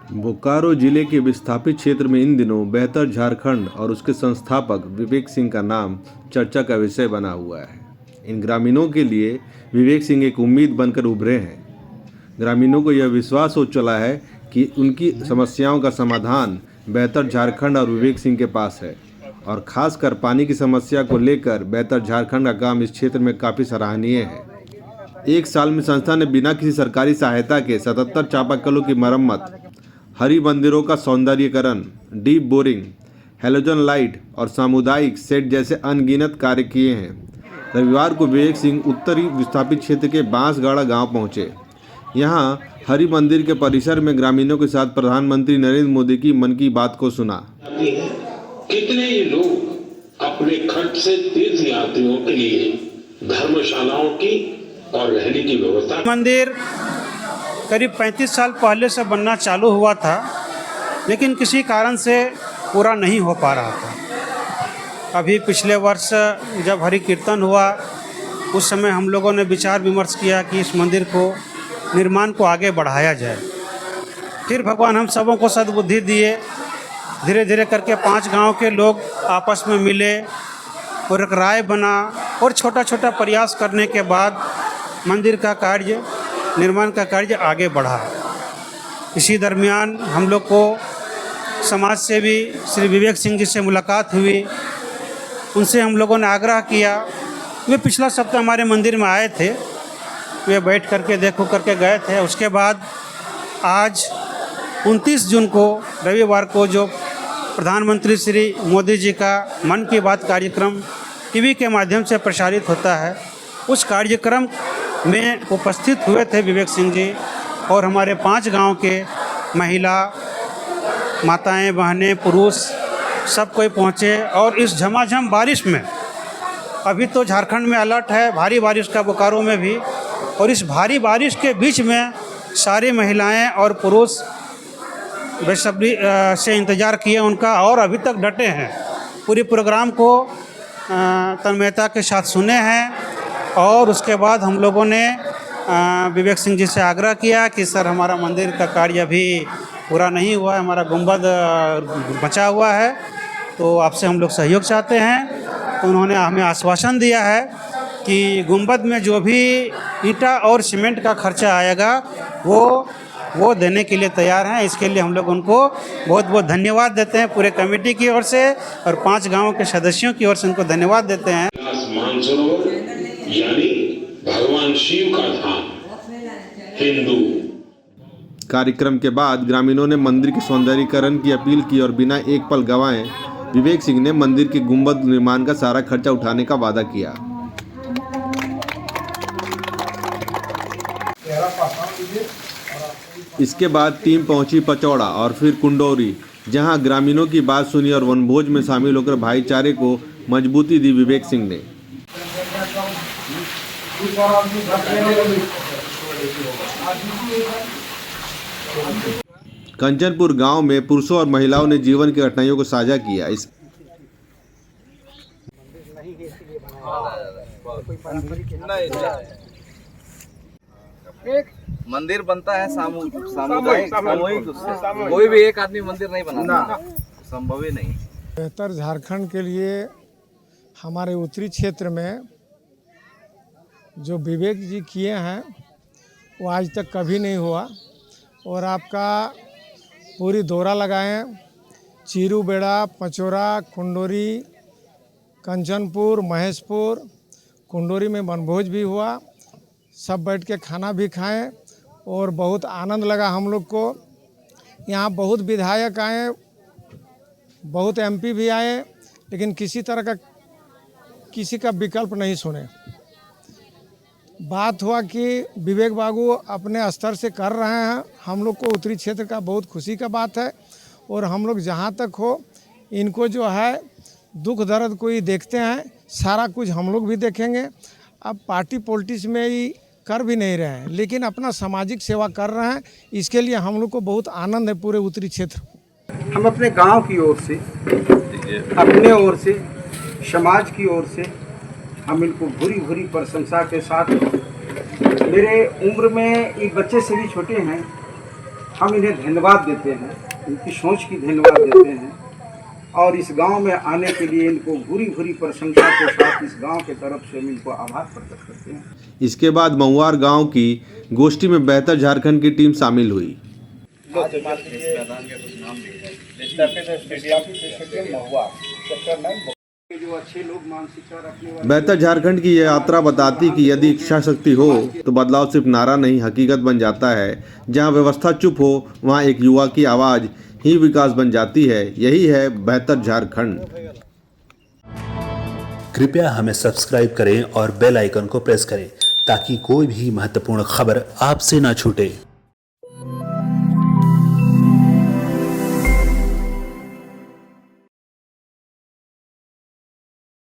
बोकारो जिले के विस्थापित क्षेत्र में इन दिनों बेहतर झारखंड और उसके संस्थापक विवेक सिंह का नाम चर्चा का विषय बना हुआ है। इन ग्रामीणों के लिए विवेक सिंह एक उम्मीद बनकर उभरे हैं। ग्रामीणों को यह विश्वास हो चला है कि उनकी समस्याओं का समाधान बेहतर झारखंड और विवेक सिंह के पास है और खासकर पानी की समस्या को लेकर बेहतर झारखंड का काम इस क्षेत्र में काफ़ी सराहनीय है। एक साल में संस्था ने बिना किसी सरकारी सहायता के 77 चापाकलों की मरम्मत, हरि मंदिरों का सौंदर्यीकरण, डीप बोरिंग, हैलोजन लाइट और सामुदायिक सेट जैसे अनगिनत कार्य किए हैं। रविवार को विवेक सिंह उत्तरी विस्थापित क्षेत्र के बांसगाड़ा गांव पहुंचे। यहां हरि मंदिर के परिसर में ग्रामीणों के साथ प्रधानमंत्री नरेंद्र मोदी की मन की बात को सुना। कितने ही लोग अपने खर्च से तीर्थ यात्रियों के लिए धर्मशालाओं की और रहने की व्यवस्था। मंदिर करीब 35 साल पहले से बनना चालू हुआ था, लेकिन किसी कारण से पूरा नहीं हो पा रहा था। अभी पिछले वर्ष जब हरि कीर्तन हुआ, उस समय हम लोगों ने विचार विमर्श किया कि इस मंदिर को निर्माण को आगे बढ़ाया जाए। फिर भगवान हम सबों को सद्बुद्धि दिए। धीरे धीरे करके 5 गांव के लोग आपस में मिले और एक राय बना और छोटा छोटा प्रयास करने के बाद मंदिर का कार्य, निर्माण का कार्य आगे बढ़ा। इसी दरमियान हम लोग को समाज सेवी श्री विवेक सिंह जी से मुलाकात हुई। उनसे हम लोगों ने आग्रह किया। वे पिछला सप्ताह हमारे मंदिर में आए थे, वे बैठ करके देखो करके गए थे। उसके बाद आज 29 जून को रविवार को जो प्रधानमंत्री श्री मोदी जी का मन की बात कार्यक्रम टीवी के माध्यम से प्रसारित होता है, उस कार्यक्रम में उपस्थित हुए थे विवेक सिंह जी और हमारे 5 गांव के महिला, माताएं, बहनें, पुरुष सब कोई पहुंचे। और इस झमाझम बारिश में, अभी तो झारखंड में अलर्ट है भारी बारिश का, बोकारो में भी, और इस भारी बारिश के बीच में सारी महिलाएं और पुरुष बेसब्री से इंतज़ार किए उनका और अभी तक डटे हैं। पूरे प्रोग्राम को तन्मयता के साथ सुने हैं और उसके बाद हम लोगों ने विवेक सिंह जी से आग्रह किया कि सर, हमारा मंदिर का कार्य अभी पूरा नहीं हुआ है, हमारा गुंबद बचा हुआ है, तो आपसे हम लोग सहयोग चाहते हैं। तो उन्होंने हमें आश्वासन दिया है कि गुंबद में जो भी ईंटा और सीमेंट का खर्चा आएगा वो देने के लिए तैयार हैं। इसके लिए हम लोग उनको बहुत बहुत धन्यवाद देते हैं, पूरे कमेटी की ओर से और 5 गाँव के सदस्यों की ओर से उनको धन्यवाद देते हैं। मानसरोवर यानी भगवान शिव का धाम हिंदू। कार्यक्रम के बाद ग्रामीणों ने मंदिर के सौंदर्यीकरण की अपील की और बिना एक पल गंवाए विवेक सिंह ने मंदिर के गुंबद निर्माण का सारा खर्चा उठाने का वादा किया। इसके बाद टीम पहुंची पचौड़ा और फिर कुंडोरी, जहां ग्रामीणों की बात सुनी और वनभोज में शामिल होकर भाईचारे को मजबूती दी विवेक सिंह ने। कंचनपुर गांव में पुरुषों और महिलाओं ने जीवन की कठिनाइयों को साझा किया। इस मंदिर बनता है सामूहिक, कोई भी एक आदमी मंदिर नहीं बनाता, संभव ही नहीं। बेहतर झारखंड के लिए हमारे उत्तरी क्षेत्र में जो विवेक जी किए हैं वो आज तक कभी नहीं हुआ। और आपका पूरी दौरा लगाएं, चीरू बेड़ा, पचौरा, कुंडोरी, कंचनपुर, महेशपुर, कुंडोरी में वनभोज भी हुआ। सब बैठ के खाना भी खाएं और बहुत आनंद लगा हम लोग को। यहाँ बहुत विधायक आए, बहुत एमपी भी आए, लेकिन किसी का विकल्प नहीं सुने। बात हुआ कि विवेक बाबू अपने स्तर से कर रहे हैं, हम लोग को उत्तरी क्षेत्र का बहुत खुशी का बात है। और हम लोग जहाँ तक हो इनको जो है दुख दर्द कोई देखते हैं, सारा कुछ हम लोग भी देखेंगे। अब पार्टी पॉलिटिक्स में ही कर भी नहीं रहे हैं, लेकिन अपना सामाजिक सेवा कर रहे हैं। इसके लिए हम लोग को बहुत आनंद है पूरे उत्तरी क्षेत्र। हम अपने गांव की ओर से, अपने ओर से, समाज की ओर से हम इनको भूरी भूरी प्रशंसा के साथ, मेरे उम्र में ये बच्चे से भी छोटे हैं, हम इन्हें धन्यवाद देते हैं, इनकी सोच की धन्यवाद देते हैं और इस गांव में आने के लिए इनको भूरी भूरी प्रशंसा के साथ इस गांव के तरफ से हम इनको आभार प्रकट करते हैं। इसके बाद महुआर गांव की गोष्ठी में बेहतर झारखंड की टीम शामिल हुई। जो अच्छे लोग मानसिकता रखने वाले बेहतर झारखंड की यह यात्रा बताती कि यदि इच्छा शक्ति हो तो बदलाव सिर्फ नारा नहीं हकीकत बन जाता है। जहां व्यवस्था चुप हो वहां एक युवा की आवाज़ ही विकास बन जाती है। यही है बेहतर झारखंड। कृपया हमें सब्सक्राइब करें और बेल आइकन को प्रेस करें ताकि कोई भी महत्वपूर्ण खबर आपसे ना छूटे।